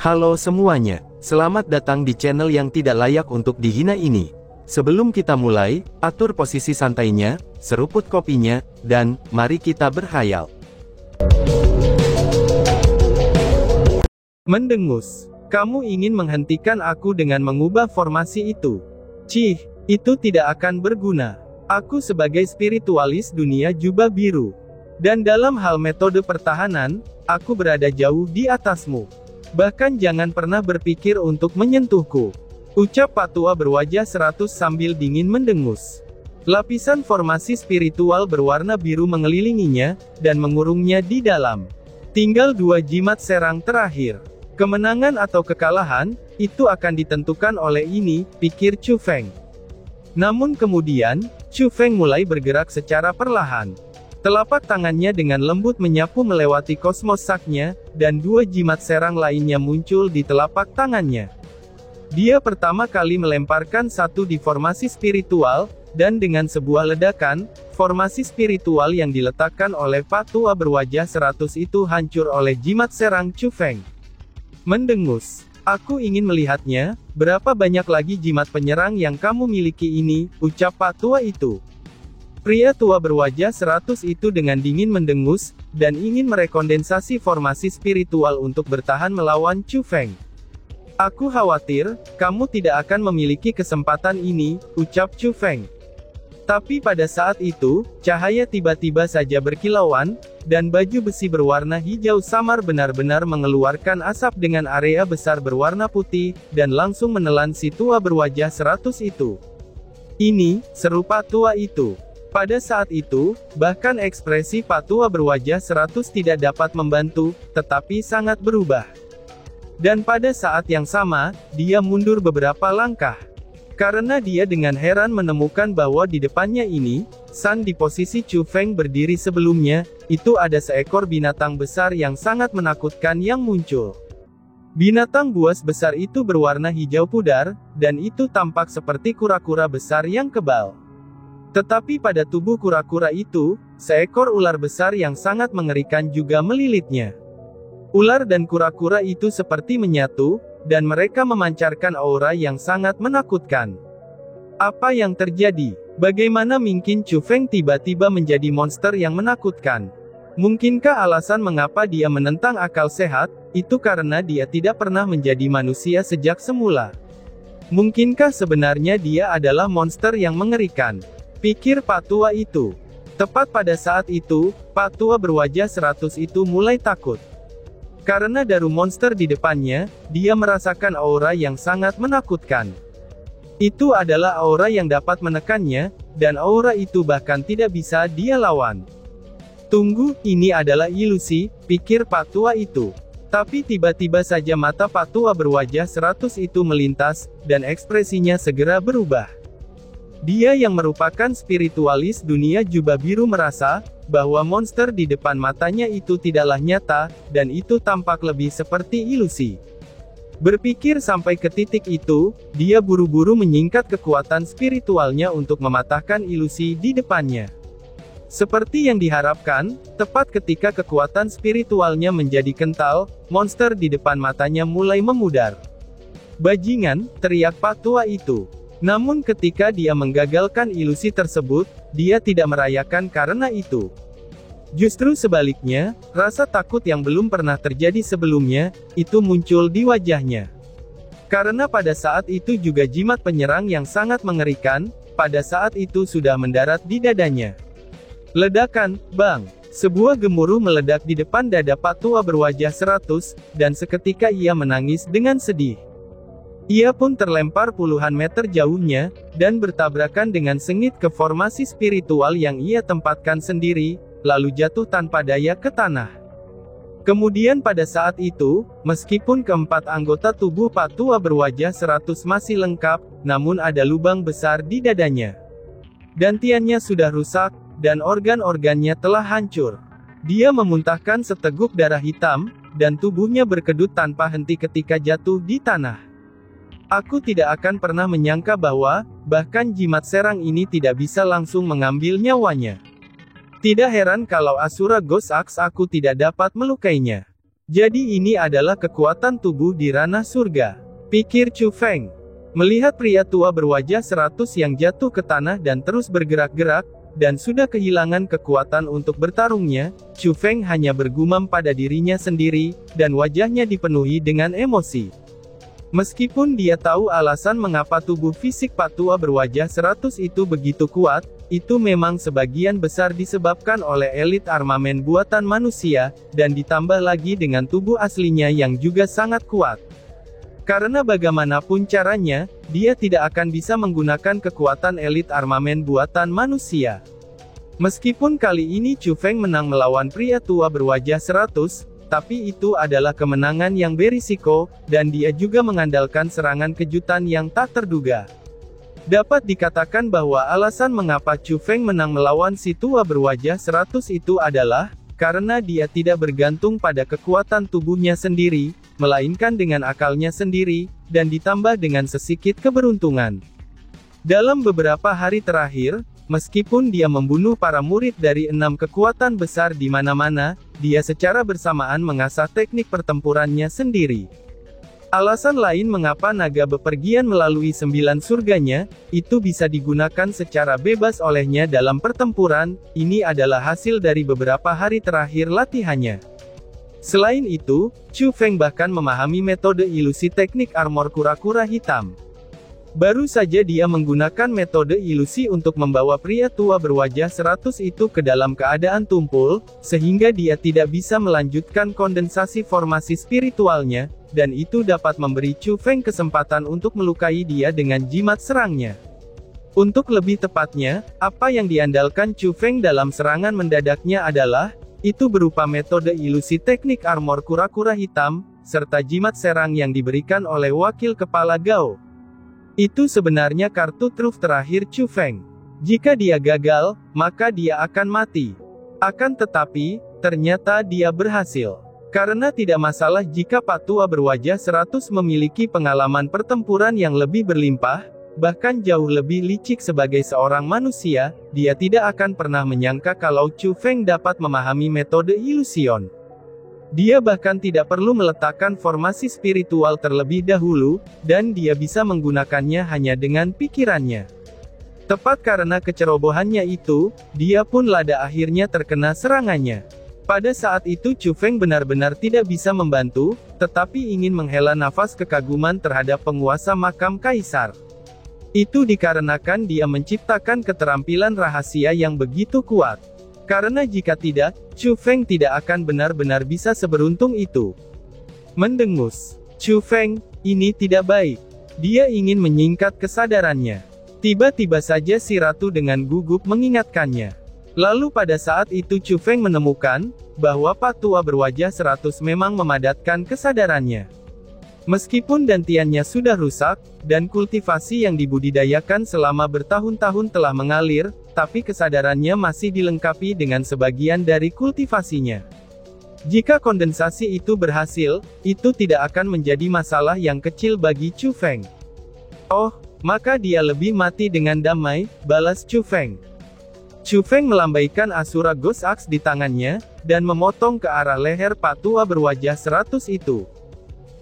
Halo semuanya, selamat datang di channel yang tidak layak untuk dihina ini. Sebelum kita mulai, atur posisi santainya, seruput kopinya, dan mari kita berkhayal. Mendengus. Kamu ingin menghentikan aku dengan mengubah formasi itu. Cih, itu tidak akan berguna. Aku sebagai spiritualis dunia jubah biru. Dan dalam hal metode pertahanan, aku berada jauh di atasmu. Bahkan jangan pernah berpikir untuk menyentuhku. Ucap Pak Tua berwajah 100 sambil dingin mendengus. Lapisan formasi spiritual berwarna biru mengelilinginya, dan mengurungnya di dalam. Tinggal 2 jimat serang terakhir. Kemenangan atau kekalahan, itu akan ditentukan oleh ini, pikir Chu Feng. Namun kemudian, Chu Feng mulai bergerak secara perlahan. Telapak tangannya dengan lembut menyapu melewati kosmos saknya, dan 2 jimat serang lainnya muncul di telapak tangannya. Dia pertama kali melemparkan satu di formasi spiritual, dan dengan sebuah ledakan, formasi spiritual yang diletakkan oleh Pak Tua berwajah 100 itu hancur oleh jimat serang Chu Feng. Mendengus. Aku ingin melihatnya, berapa banyak lagi jimat penyerang yang kamu miliki ini, ucap Pak Tua itu. Pria tua berwajah 100 itu dengan dingin mendengus, dan ingin merekondensasi formasi spiritual untuk bertahan melawan Chu Feng. Aku khawatir, kamu tidak akan memiliki kesempatan ini, ucap Chu Feng. Tapi pada saat itu, cahaya tiba-tiba saja berkilauan, dan baju besi berwarna hijau samar benar-benar mengeluarkan asap dengan area besar berwarna putih, dan langsung menelan si tua berwajah 100 itu. Ini, seru Pak Tua itu. Pada saat itu, bahkan ekspresi Pak Tua berwajah 100 tidak dapat membantu, tetapi sangat berubah. Dan pada saat yang sama, dia mundur beberapa langkah. Karena dia dengan heran menemukan bahwa di depannya ini, San di posisi Chu Feng berdiri sebelumnya, itu ada seekor binatang besar yang sangat menakutkan yang muncul. Binatang buas besar itu berwarna hijau pudar, dan itu tampak seperti kura-kura besar yang kebal. Tetapi pada tubuh kura-kura itu, seekor ular besar yang sangat mengerikan juga melilitnya. Ular dan kura-kura itu seperti menyatu, dan mereka memancarkan aura yang sangat menakutkan. Apa yang terjadi? Bagaimana mungkin Chu Feng tiba-tiba menjadi monster yang menakutkan? Mungkinkah alasan mengapa dia menentang akal sehat, itu karena dia tidak pernah menjadi manusia sejak semula? Mungkinkah sebenarnya dia adalah monster yang mengerikan? Pikir Pak Tua itu. Tepat pada saat itu, Pak Tua berwajah 100 itu mulai takut. Karena daru monster di depannya, dia merasakan aura yang sangat menakutkan. Itu adalah aura yang dapat menekannya, dan aura itu bahkan tidak bisa dia lawan. Tunggu, ini adalah ilusi, pikir Pak Tua itu. Tapi tiba-tiba saja mata Pak Tua berwajah 100 itu melintas, dan ekspresinya segera berubah. Dia yang merupakan spiritualis dunia jubah biru merasa, bahwa monster di depan matanya itu tidaklah nyata, dan itu tampak lebih seperti ilusi. Berpikir sampai ke titik itu, dia buru-buru menyingkat kekuatan spiritualnya untuk mematahkan ilusi di depannya. Seperti yang diharapkan, tepat ketika kekuatan spiritualnya menjadi kental, monster di depan matanya mulai memudar. Bajingan, teriak Pak Tua itu. Namun ketika dia menggagalkan ilusi tersebut, dia tidak merayakan karena itu. Justru sebaliknya, rasa takut yang belum pernah terjadi sebelumnya, itu muncul di wajahnya. Karena pada saat itu juga jimat penyerang yang sangat mengerikan, pada saat itu sudah mendarat di dadanya. Ledakan, bang! Sebuah gemuruh meledak di depan dada Pak Tua berwajah 100, dan seketika ia menangis dengan sedih. Ia pun terlempar puluhan meter jauhnya, dan bertabrakan dengan sengit ke formasi spiritual yang ia tempatkan sendiri, lalu jatuh tanpa daya ke tanah. Kemudian pada saat itu, meskipun keempat anggota tubuh Pak Tua berwajah 100 masih lengkap, namun ada lubang besar di dadanya. Dantiannya sudah rusak, dan organ-organnya telah hancur. Dia memuntahkan seteguk darah hitam, dan tubuhnya berkedut tanpa henti ketika jatuh di tanah. Aku tidak akan pernah menyangka bahwa, bahkan jimat serang ini tidak bisa langsung mengambil nyawanya. Tidak heran kalau Asura Ghost Axe aku tidak dapat melukainya. Jadi ini adalah kekuatan tubuh di ranah surga, pikir Chu Feng. Melihat pria tua berwajah 100 yang jatuh ke tanah dan terus bergerak-gerak, dan sudah kehilangan kekuatan untuk bertarungnya, Chu Feng hanya bergumam pada dirinya sendiri, dan wajahnya dipenuhi dengan emosi. Meskipun dia tahu alasan mengapa tubuh fisik Pak Tua berwajah 100 itu begitu kuat, itu memang sebagian besar disebabkan oleh elit armamen buatan manusia, dan ditambah lagi dengan tubuh aslinya yang juga sangat kuat. Karena bagaimanapun caranya, dia tidak akan bisa menggunakan kekuatan elit armamen buatan manusia. Meskipun kali ini Chu Feng menang melawan pria tua berwajah 100, tapi itu adalah kemenangan yang berisiko, dan dia juga mengandalkan serangan kejutan yang tak terduga. Dapat dikatakan bahwa alasan mengapa Chu Feng menang melawan si tua berwajah 100 itu adalah, karena dia tidak bergantung pada kekuatan tubuhnya sendiri, melainkan dengan akalnya sendiri, dan ditambah dengan sesikit keberuntungan. Dalam beberapa hari terakhir, meskipun dia membunuh para murid dari 6 kekuatan besar di mana-mana, dia secara bersamaan mengasah teknik pertempurannya sendiri. Alasan lain mengapa naga bepergian melalui 9 surganya, itu bisa digunakan secara bebas olehnya dalam pertempuran, ini adalah hasil dari beberapa hari terakhir latihannya. Selain itu, Chu Feng bahkan memahami metode ilusi teknik armor kura-kura hitam. Baru saja dia menggunakan metode ilusi untuk membawa pria tua berwajah 100 itu ke dalam keadaan tumpul, sehingga dia tidak bisa melanjutkan kondensasi formasi spiritualnya, dan itu dapat memberi Chu Feng kesempatan untuk melukai dia dengan jimat serangnya. Untuk lebih tepatnya, apa yang diandalkan Chu Feng dalam serangan mendadaknya adalah, itu berupa metode ilusi teknik armor kura-kura hitam, serta jimat serang yang diberikan oleh wakil kepala Gao. Itu sebenarnya kartu truf terakhir Chu Feng. Jika dia gagal, maka dia akan mati. Akan tetapi, ternyata dia berhasil. Karena tidak masalah jika Pak Tua berwajah 100 memiliki pengalaman pertempuran yang lebih berlimpah, bahkan jauh lebih licik sebagai seorang manusia, dia tidak akan pernah menyangka kalau Chu Feng dapat memahami metode ilusion. Dia bahkan tidak perlu meletakkan formasi spiritual terlebih dahulu, dan dia bisa menggunakannya hanya dengan pikirannya. Tepat karena kecerobohannya itu, dia pun lada akhirnya terkena serangannya. Pada saat itu Chu Feng benar-benar tidak bisa membantu, tetapi ingin menghela nafas kekaguman terhadap penguasa makam kaisar. Itu dikarenakan dia menciptakan keterampilan rahasia yang begitu kuat. Karena jika tidak, Chu Feng tidak akan benar-benar bisa seberuntung itu. Mendengus. Chu Feng, ini tidak baik. Dia ingin menyingkat kesadarannya. Tiba-tiba saja si ratu dengan gugup mengingatkannya. Lalu pada saat itu Chu Feng menemukan, bahwa Pak Tua berwajah 100 memang memadatkan kesadarannya. Meskipun dantiannya sudah rusak, dan kultivasi yang dibudidayakan selama bertahun-tahun telah mengalir, tapi kesadarannya masih dilengkapi dengan sebagian dari kultivasinya. Jika kondensasi itu berhasil, itu tidak akan menjadi masalah yang kecil bagi Chu Feng. Oh, maka dia lebih mati dengan damai, balas Chu Feng. Chu Feng melambaikan Asura Ghost Axe di tangannya, dan memotong ke arah leher Pak Tua berwajah 100 itu.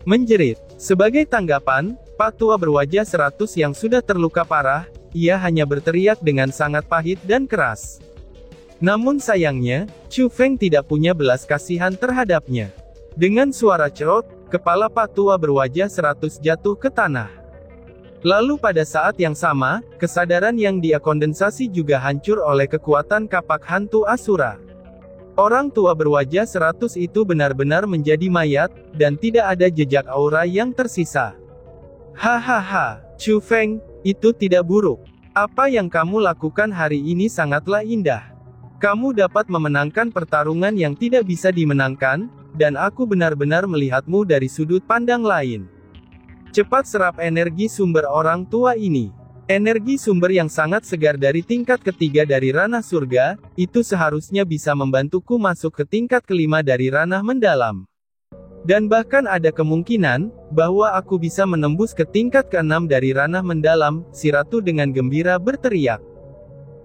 Menjerit. Sebagai tanggapan, Pak Tua berwajah 100 yang sudah terluka parah, ia hanya berteriak dengan sangat pahit dan keras. Namun sayangnya, Chu Feng tidak punya belas kasihan terhadapnya. Dengan suara cerot, kepala Pak Tua berwajah 100 jatuh ke tanah. Lalu pada saat yang sama, kesadaran yang dia kondensasi juga hancur oleh kekuatan kapak hantu Asura. Orang tua berwajah 100 itu benar-benar menjadi mayat, dan tidak ada jejak aura yang tersisa. Hahaha, Chu Feng, itu tidak buruk. Apa yang kamu lakukan hari ini sangatlah indah. Kamu dapat memenangkan pertarungan yang tidak bisa dimenangkan, dan aku benar-benar melihatmu dari sudut pandang lain. Cepat serap energi sumber orang tua ini. Energi sumber yang sangat segar dari tingkat ketiga dari ranah surga, itu seharusnya bisa membantuku masuk ke tingkat kelima dari ranah mendalam. Dan bahkan ada kemungkinan, bahwa aku bisa menembus ke tingkat keenam dari ranah mendalam, si ratu dengan gembira berteriak.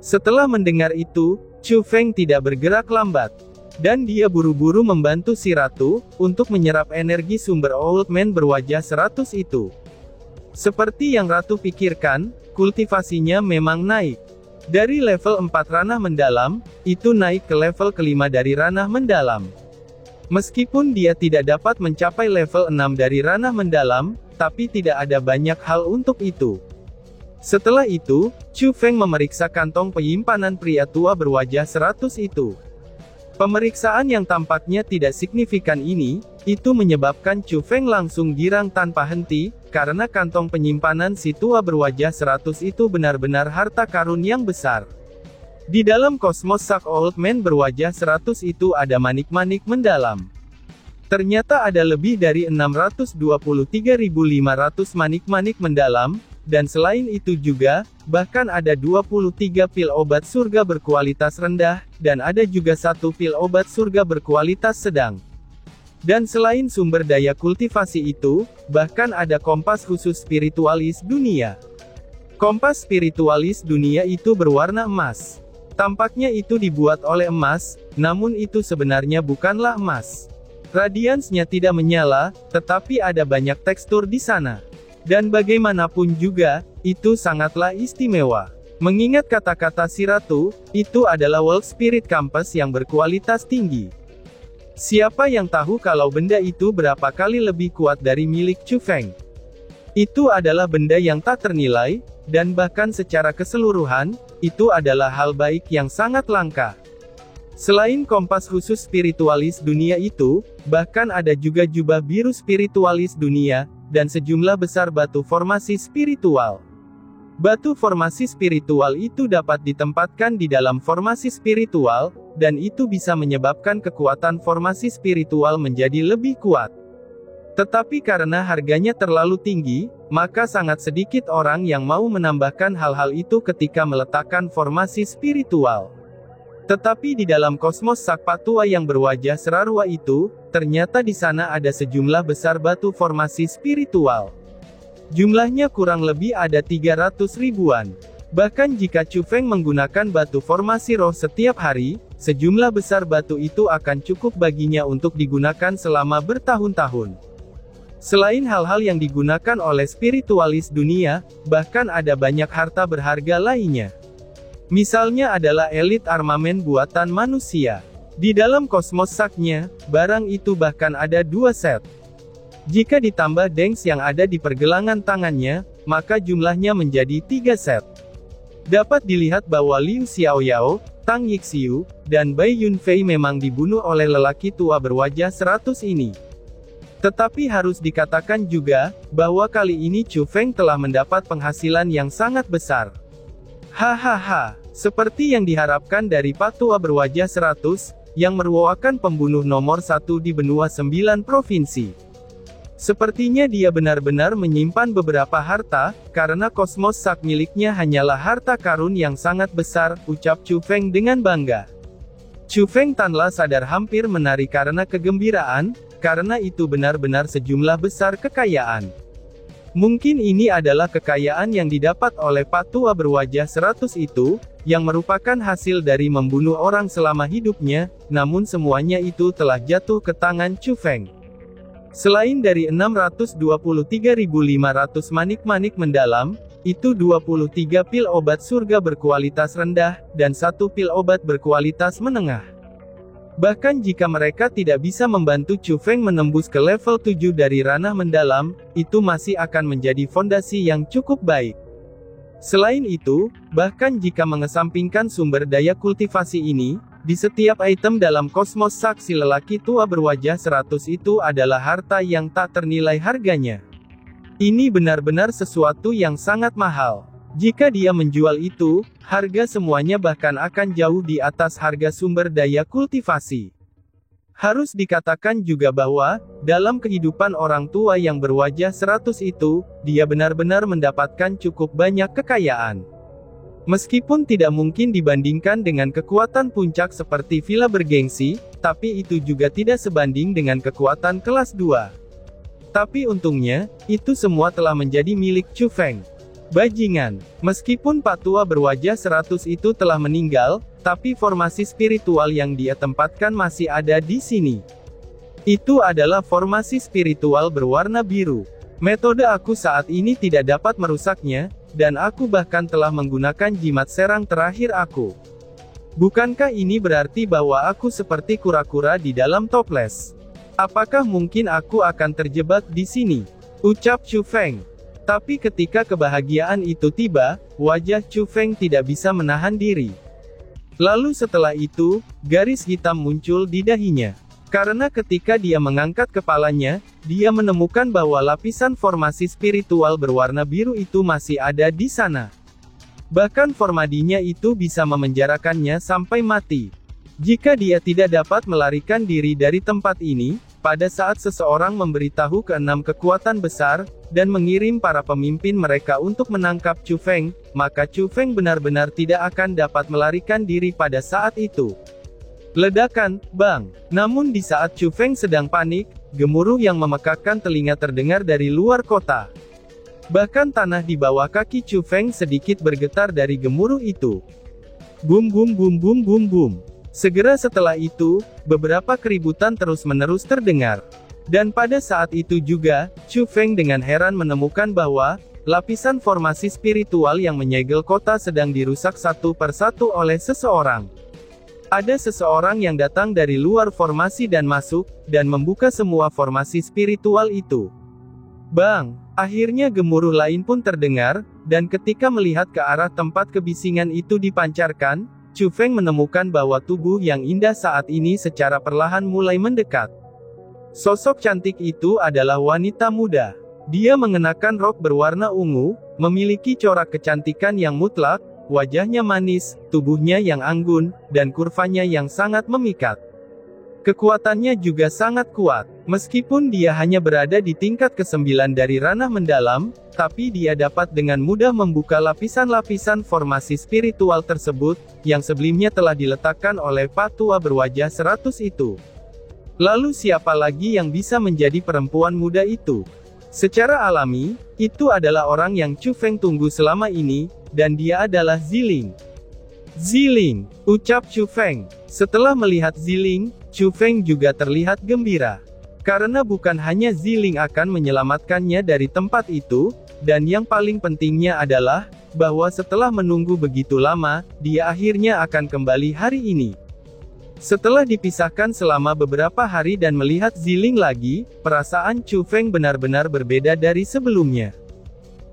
Setelah mendengar itu, Chu Feng tidak bergerak lambat. Dan dia buru-buru membantu si ratu, untuk menyerap energi sumber Old Man berwajah 100 itu. Seperti yang ratu pikirkan, kultivasinya memang naik. Dari level 4 ranah mendalam, itu naik ke level kelima dari ranah mendalam. Meskipun dia tidak dapat mencapai level 6 dari ranah mendalam, tapi tidak ada banyak hal untuk itu. Setelah itu, Chu Feng memeriksa kantong penyimpanan pria tua berwajah 100 itu. Pemeriksaan yang tampaknya tidak signifikan ini, itu menyebabkan Chu Feng langsung girang tanpa henti, karena kantong penyimpanan si tua berwajah 100 itu benar-benar harta karun yang besar. Di dalam kosmos sak Old Man berwajah 100 itu ada manik-manik mendalam. Ternyata ada lebih dari 623.500 manik-manik mendalam, dan selain itu juga, bahkan ada 23 pil obat surga berkualitas rendah, dan ada juga 1 pil obat surga berkualitas sedang. Dan selain sumber daya kultivasi itu, bahkan ada kompas khusus spiritualis dunia. Kompas spiritualis dunia itu berwarna emas. Tampaknya itu dibuat oleh emas, namun itu sebenarnya bukanlah emas. Radiansnya tidak menyala, tetapi ada banyak tekstur di sana. Dan bagaimanapun juga, itu sangatlah istimewa. Mengingat kata-kata si ratu, itu adalah World Spirit Compass yang berkualitas tinggi. Siapa yang tahu kalau benda itu berapa kali lebih kuat dari milik Chu Feng? Itu adalah benda yang tak ternilai, dan bahkan secara keseluruhan, itu adalah hal baik yang sangat langka. Selain kompas khusus spiritualis dunia itu, bahkan ada juga jubah biru spiritualis dunia, dan sejumlah besar batu formasi spiritual. Batu formasi spiritual itu dapat ditempatkan di dalam formasi spiritual, dan itu bisa menyebabkan kekuatan formasi spiritual menjadi lebih kuat. Tetapi karena harganya terlalu tinggi, maka sangat sedikit orang yang mau menambahkan hal-hal itu ketika meletakkan formasi spiritual. Tetapi di dalam kosmos Sakpa tua yang berwajah serarua itu, ternyata di sana ada sejumlah besar batu formasi spiritual. Jumlahnya kurang lebih ada 300 ribuan. Bahkan jika Chu Feng menggunakan batu formasi roh setiap hari, sejumlah besar batu itu akan cukup baginya untuk digunakan selama bertahun-tahun. Selain hal-hal yang digunakan oleh spiritualis dunia, bahkan ada banyak harta berharga lainnya. Misalnya adalah elit armamen buatan manusia. Di dalam kosmos saknya, barang itu bahkan ada 2 set. Jika ditambah dengs yang ada di pergelangan tangannya, maka jumlahnya menjadi 3 set. Dapat dilihat bahwa Liu Xiaoyao, Tang Yixiu, dan Bai Yunfei memang dibunuh oleh lelaki tua berwajah 100 ini. Tetapi harus dikatakan juga, bahwa kali ini Chu Feng telah mendapat penghasilan yang sangat besar. Hahaha, seperti yang diharapkan dari Patua berwajah 100, yang merupakan pembunuh nomor 1 di benua 9 provinsi. Sepertinya dia benar-benar menyimpan beberapa harta, karena kosmos sak miliknya hanyalah harta karun yang sangat besar, ucap Chu Feng dengan bangga. Chu Feng tanpa sadar hampir menari karena kegembiraan, karena itu benar-benar sejumlah besar kekayaan. Mungkin ini adalah kekayaan yang didapat oleh Pak Tua berwajah 100 itu, yang merupakan hasil dari membunuh orang selama hidupnya, namun semuanya itu telah jatuh ke tangan Chu Feng. Selain dari 623.500 manik-manik mendalam, itu 23 pil obat surga berkualitas rendah, dan 1 pil obat berkualitas menengah. Bahkan jika mereka tidak bisa membantu Chu Feng menembus ke level 7 dari ranah mendalam, itu masih akan menjadi fondasi yang cukup baik. Selain itu, bahkan jika mengesampingkan sumber daya kultivasi ini, di setiap item dalam kosmos saksi lelaki tua berwajah 100 itu adalah harta yang tak ternilai harganya. Ini benar-benar sesuatu yang sangat mahal. Jika dia menjual itu, harga semuanya bahkan akan jauh di atas harga sumber daya kultivasi. Harus dikatakan juga bahwa, dalam kehidupan orang tua yang berwajah 100 itu, dia benar-benar mendapatkan cukup banyak kekayaan. Meskipun tidak mungkin dibandingkan dengan kekuatan puncak seperti villa bergengsi, tapi itu juga tidak sebanding dengan kekuatan kelas 2. Tapi untungnya, itu semua telah menjadi milik Chu Feng. Bajingan, meskipun Pak Tua berwajah 100 itu telah meninggal, tapi formasi spiritual yang dia tempatkan masih ada di sini. Itu adalah formasi spiritual berwarna biru. Metode aku saat ini tidak dapat merusaknya, dan aku bahkan telah menggunakan jimat serang terakhir aku. Bukankah ini berarti bahwa aku seperti kura-kura di dalam toples? Apakah mungkin aku akan terjebak di sini? Ucap Chu Feng. Tapi ketika kebahagiaan itu tiba, wajah Chu Feng tidak bisa menahan diri. Lalu setelah itu, garis hitam muncul di dahinya. Karena ketika dia mengangkat kepalanya, dia menemukan bahwa lapisan formasi spiritual berwarna biru itu masih ada di sana. Bahkan formadinya itu bisa memenjarakannya sampai mati. Jika dia tidak dapat melarikan diri dari tempat ini, pada saat seseorang memberitahu keenam kekuatan besar, dan mengirim para pemimpin mereka untuk menangkap Chu Feng, maka Chu Feng benar-benar tidak akan dapat melarikan diri pada saat itu. Ledakan, bang. Namun di saat Chu Feng sedang panik, gemuruh yang memekakkan telinga terdengar dari luar kota. Bahkan tanah di bawah kaki Chu Feng sedikit bergetar dari gemuruh itu. Bum bum bum bum bum bum. Segera setelah itu, beberapa keributan terus-menerus terdengar. Dan pada saat itu juga, Chu Feng dengan heran menemukan bahwa, lapisan formasi spiritual yang menyegel kota sedang dirusak satu persatu oleh seseorang. Ada seseorang yang datang dari luar formasi dan masuk, dan membuka semua formasi spiritual itu. Bang! Akhirnya gemuruh lain pun terdengar, dan ketika melihat ke arah tempat kebisingan itu dipancarkan, Chu Feng menemukan bahwa tubuh yang indah saat ini secara perlahan mulai mendekat. Sosok cantik itu adalah wanita muda. Dia mengenakan rok berwarna ungu, memiliki corak kecantikan yang mutlak, wajahnya manis, tubuhnya yang anggun, dan kurvanya yang sangat memikat. Kekuatannya juga sangat kuat. Meskipun dia hanya berada di tingkat ke-9 dari ranah mendalam, tapi dia dapat dengan mudah membuka lapisan-lapisan formasi spiritual tersebut, yang sebelumnya telah diletakkan oleh Pak Tua berwajah 100 itu. Lalu siapa lagi yang bisa menjadi perempuan muda itu? Secara alami, itu adalah orang yang Chu Feng tunggu selama ini, dan dia adalah Ziling. Ziling, ucap Chu Feng. Setelah melihat Ziling, Chu Feng juga terlihat gembira. Karena bukan hanya Ziling akan menyelamatkannya dari tempat itu, dan yang paling pentingnya adalah, bahwa setelah menunggu begitu lama, dia akhirnya akan kembali hari ini. Setelah dipisahkan selama beberapa hari dan melihat Ziling lagi, perasaan Chu Feng benar-benar berbeda dari sebelumnya.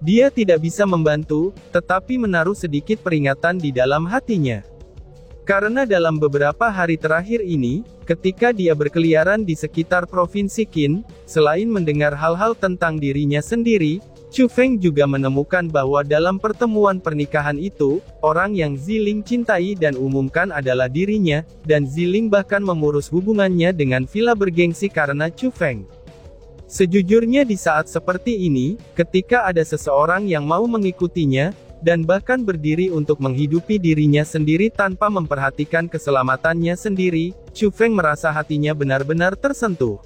Dia tidak bisa membantu, tetapi menaruh sedikit peringatan di dalam hatinya. Karena dalam beberapa hari terakhir ini, ketika dia berkeliaran di sekitar Provinsi Qin, selain mendengar hal-hal tentang dirinya sendiri, Chu Feng juga menemukan bahwa dalam pertemuan pernikahan itu, orang yang Ziling cintai dan umumkan adalah dirinya, dan Ziling bahkan mengurus hubungannya dengan villa bergengsi karena Chu Feng. Sejujurnya di saat seperti ini, ketika ada seseorang yang mau mengikutinya, dan bahkan berdiri untuk menghidupi dirinya sendiri tanpa memperhatikan keselamatannya sendiri, Chu Feng merasa hatinya benar-benar tersentuh.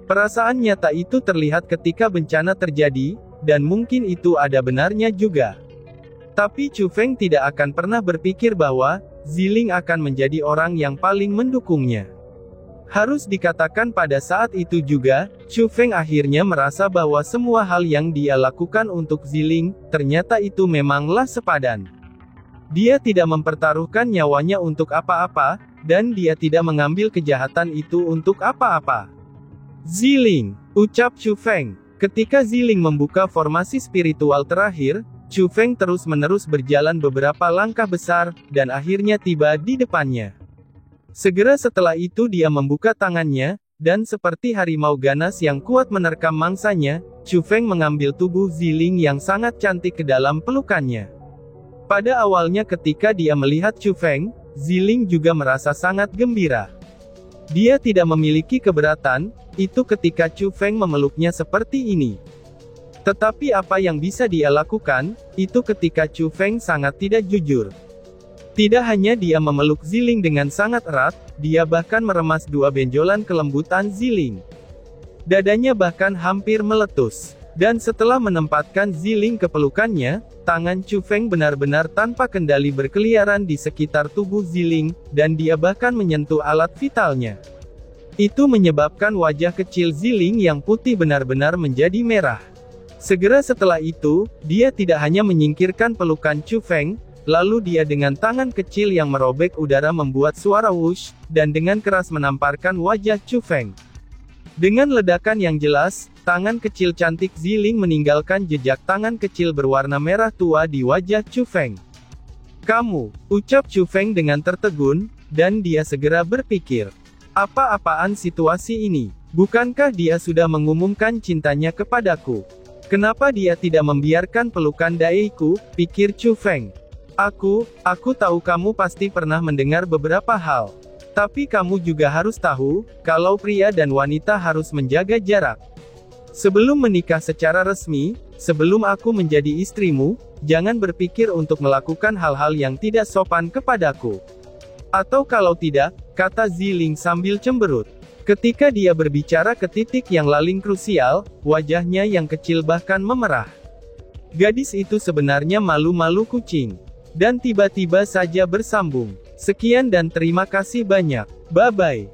Perasaan nyata itu terlihat ketika bencana terjadi, dan mungkin itu ada benarnya juga. Tapi Chu Feng tidak akan pernah berpikir bahwa, Ziling akan menjadi orang yang paling mendukungnya. Harus dikatakan pada saat itu juga, Chu Feng akhirnya merasa bahwa semua hal yang dia lakukan untuk Ziling, ternyata itu memanglah sepadan. Dia tidak mempertaruhkan nyawanya untuk apa-apa, dan dia tidak mengambil kejahatan itu untuk apa-apa. Ziling, ucap Chu Feng. Ketika Ziling membuka formasi spiritual terakhir, Chu Feng terus-menerus berjalan beberapa langkah besar, dan akhirnya tiba di depannya. Segera setelah itu dia membuka tangannya, dan seperti harimau ganas yang kuat menerkam mangsanya, Chu Feng mengambil tubuh Ziling yang sangat cantik ke dalam pelukannya. Pada awalnya ketika dia melihat Chu Feng, Ziling juga merasa sangat gembira. Dia tidak memiliki keberatan, itu ketika Chu Feng memeluknya seperti ini. Tetapi apa yang bisa dia lakukan, itu ketika Chu Feng sangat tidak jujur. Tidak hanya dia memeluk Ziling dengan sangat erat, dia bahkan meremas dua benjolan kelembutan Ziling. Dadanya bahkan hampir meletus. Dan setelah menempatkan Ziling ke pelukannya, tangan Chu Feng benar-benar tanpa kendali berkeliaran di sekitar tubuh Ziling, dan dia bahkan menyentuh alat vitalnya. Itu menyebabkan wajah kecil Ziling yang putih benar-benar menjadi merah. Segera setelah itu, dia tidak hanya menyingkirkan pelukan Chu Feng, lalu dia dengan tangan kecil yang merobek udara membuat suara wush, dan dengan keras menamparkan wajah Chu Feng. Dengan ledakan yang jelas, tangan kecil cantik Ziling meninggalkan jejak tangan kecil berwarna merah tua di wajah Chu Feng. "Kamu," ucap Chu Feng dengan tertegun, dan dia segera berpikir, "Apa-apaan situasi ini? Bukankah dia sudah mengumumkan cintanya kepadaku? Kenapa dia tidak membiarkan pelukan Daeiku?" pikir Chu Feng. Aku tahu kamu pasti pernah mendengar beberapa hal. Tapi kamu juga harus tahu, kalau pria dan wanita harus menjaga jarak. Sebelum menikah secara resmi, sebelum aku menjadi istrimu, jangan berpikir untuk melakukan hal-hal yang tidak sopan kepadaku. Atau kalau tidak, kata Ziling sambil cemberut. Ketika dia berbicara ke titik yang paling krusial, wajahnya yang kecil bahkan memerah. Gadis itu sebenarnya malu-malu kucing. Dan tiba-tiba saja bersambung. Sekian dan terima kasih banyak. Bye-bye.